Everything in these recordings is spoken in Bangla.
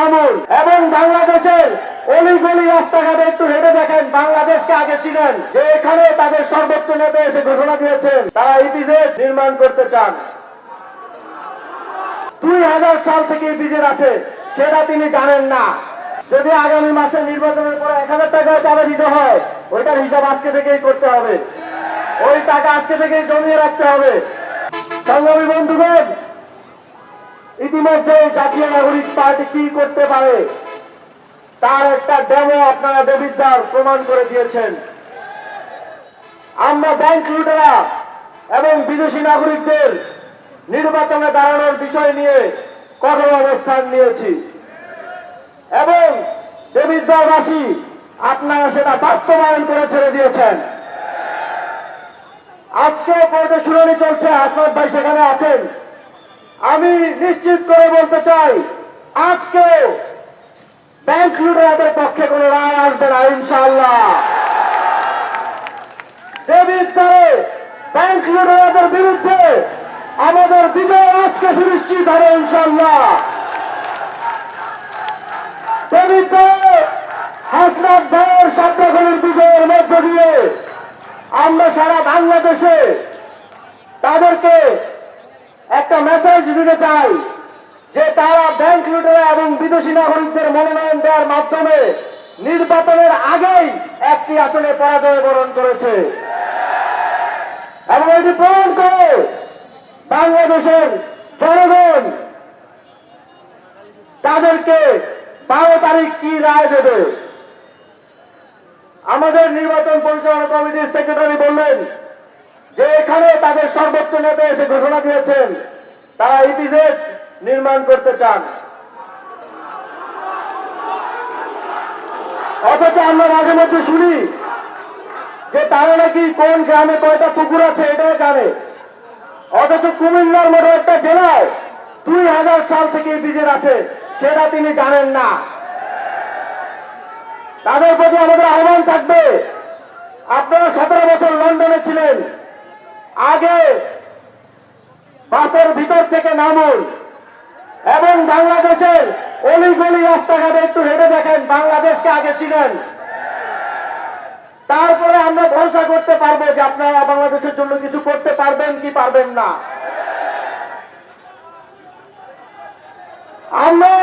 নামুন এবং বাংলাদেশের অলিগলি রাস্তাঘাটে একটু হেঁটে দেখেন। বাংলাদেশকে আগে চিনেন যে এখানে তাদের সর্বোচ্চ নেতা এসে ঘোষণা দিয়েছেন তারা ইপিজেড নির্মাণ করতে চান। 2000 সাল থেকে ইপিজেড আছে সেটা তিনি জানেন না। যদি আগামী মাসে নির্বাচনের পরে 1000 টাকা চাঁদা দিতে হয় ওইটার হিসাব আজকে থেকেই করতে হবে, ওই টাকা আজকে থেকেই জমিয়ে রাখতে হবে। সংগ্রামী বন্ধুগণ, ইতিমধ্যে জাতীয় নাগরিক পার্টি কি করতে পারে তার একটা ডেমো আপনারা দেবিদ্বার প্রমাণ করে দিয়েছেন। আমরা ব্যাংক লুটেরা এবং বিদেশি নাগরিকদের নির্বাচনে দাঁড়ানোর বিষয় নিয়ে কঠোর অবস্থান নিয়েছি এবং দেবিদ্বারবাসী আপনারা সেটা বাস্তবায়ন করে ছেড়ে দিয়েছেন। আজকে কোর্টে শুনানি চলছে, হাসনাত ভাই সেখানে আছেন। আমি নিশ্চিত করে বলতে চাই আজকে ব্যাংক লুটেরাদের পক্ষে কোন রায় আসবে না ইনশাআল্লাহ। দেবিদ্বারে ব্যাংক লুটেরাদের বিরুদ্ধে আমাদের বিজয় আজকে সুনিশ্চিত হবে ইনশাআল্লাহ। দেবিদ্বারে হাসনাত ভাইয়ের সাতক্ষীরার বিজয়ের মধ্য দিয়ে আমরা সারা বাংলাদেশে তাদেরকে একটা মেসেজ দিতে চাই যে তারা ব্যাংক লুটেরা এবং বিদেশি নাগরিকদের মনোনয়ন দেওয়ার মাধ্যমে নির্বাচনের আগেই একটি আসনে পরাজয় বরণ করেছে এবং এটি প্রমাণ করে বাংলাদেশের জনগণ তাদেরকে 12 তারিখ কি রায় দেবে। আমাদের নির্বাচন পরিচালনা কমিটির সেক্রেটারি বললেন যে এখানে তাদের সর্বোচ্চ নেতা এসে ঘোষণা দিয়েছেন তারা ইপিজেড নির্মাণ করতে চান, অথচ আমরা মাঝে মধ্যে শুনি যে তারা নাকি কোন গ্রামে কয়টা পুকুর আছে এটাও জানে, অথচ কুমিল্লার মতো একটা জেলায় 2000 সাল থেকে ইপিজেড আছে সেটা তিনি জানেন না। তাদের প্রতি আমাদের আহ্বান থাকবে, আপনারা 17 বছর লন্ডনে ছিলেন, আগে বাসের ভিতর থেকে নামুন এবং বাংলাদেশের অলিগলি রাস্তাঘাটে একটু হেঁটে দেখেন। বাংলাদেশকে আগে চিনেন, তারপরে আমরা ভরসা করতে পারবো যে আপনারা বাংলাদেশের জন্য কিছু করতে পারবেন কি পারবেন না। আমরা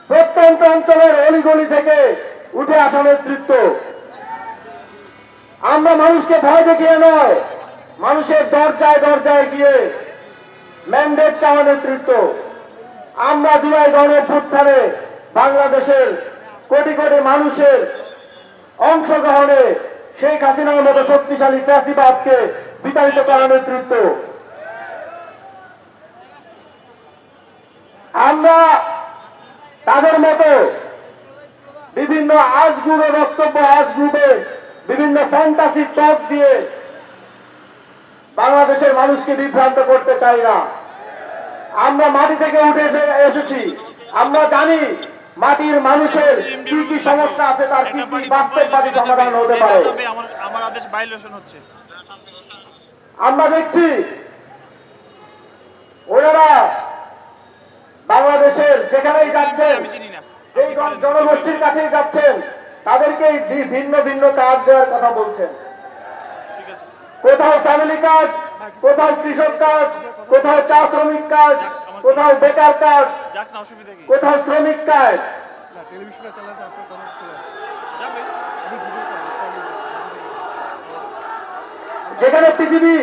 প্রত্যন্ত অঞ্চলের অলিগলি থেকে উঠে আসা নেতৃত্ব, আমরা মানুষকে ভয় দেখিয়ে নয়, মানুষের দরজায় দরজায় গিয়ে ম্যান্ডেট চাওয়া নেতৃত্ব। আমরা জুলাই গণঅভ্যুত্থানে বাংলাদেশের কোটি কোটি মানুষের অংশগ্রহণে শেখ হাসিনার মতো শক্তিশালী ফ্যাসিবাদকে বিতাড়িত করা নেতৃত্ব। আমরা তাদের মতো বিভিন্ন আজগুবে বক্তব্য, আজগুবে বিভিন্ন ফ্যান্টাসি টক দিয়ে বাংলাদেশের মানুষকে বিভ্রান্ত করতে চাই না। আমরা মাটি থেকে উঠে এসেছি, আমরা জানি মাটির মানুষের কি কি সমস্যা আছে, তার কি কি বাস্তববাদী সমাধান হতে পারে। আমরা দেখছি ওনারা বাংলাদেশের যেখানেই যাচ্ছেন, যেই জনগোষ্ঠীর কাছেই যাচ্ছেন, তাদেরকে ভিন্ন ভিন্ন কাজ দেওয়ার কথা বলছেন। কোথাও ফ্যামিলি কার্ড, কোথাও কৃষক কার্ড, কোথাও চা শ্রমিক কার্ড, কোথাও বেকার কার্ড, কোথাও শ্রমিক কার্ড। যেখানে পৃথিবী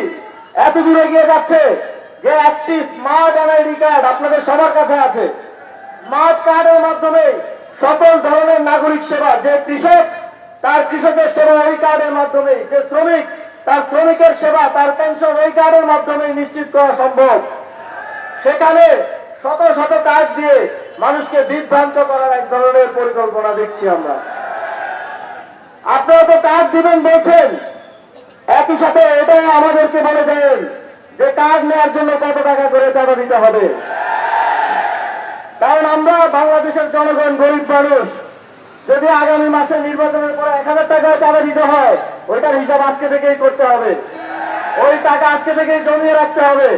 এত দূরে গিয়ে যাচ্ছে যে একটি স্মার্ট এনআইডি কার্ড আপনাদের সবার কাছে আছে। স্মার্ট কার্ডের মাধ্যমে সকল ধরনের নাগরিক সেবা, যে কৃষক তার কৃষকের সেবা ওই কার্ডের মাধ্যমে, যে শ্রমিক তার শ্রমিকের সেবা, তার পেনশন ওই কার্ডের মাধ্যমে নিশ্চিত করা সম্ভব। সেখানে শত শত কার্ড দিয়ে মানুষকে বিভ্রান্ত করার এক ধরনের পরিকল্পনা দেখছি আমরা। আপনারা তো কার্ড দিবেন বলছেন, একই সাথে এটাও আমাদেরকে বলে যান যে কার্ড নেওয়ার জন্য কত টাকা করে চাঁদা দিতে হবে। কারণ আমরা বাংলাদেশের জনগণ গরিব মানুষ, যদি আগামী মাসে নির্বাচনের পরে 1000 টাকা চাঁদা দিতে হয় ওইটার হিসাব আজকে থেকেই করতে হবে, ওই টাকা আজকে থেকেই জমিয়ে রাখতে হবে।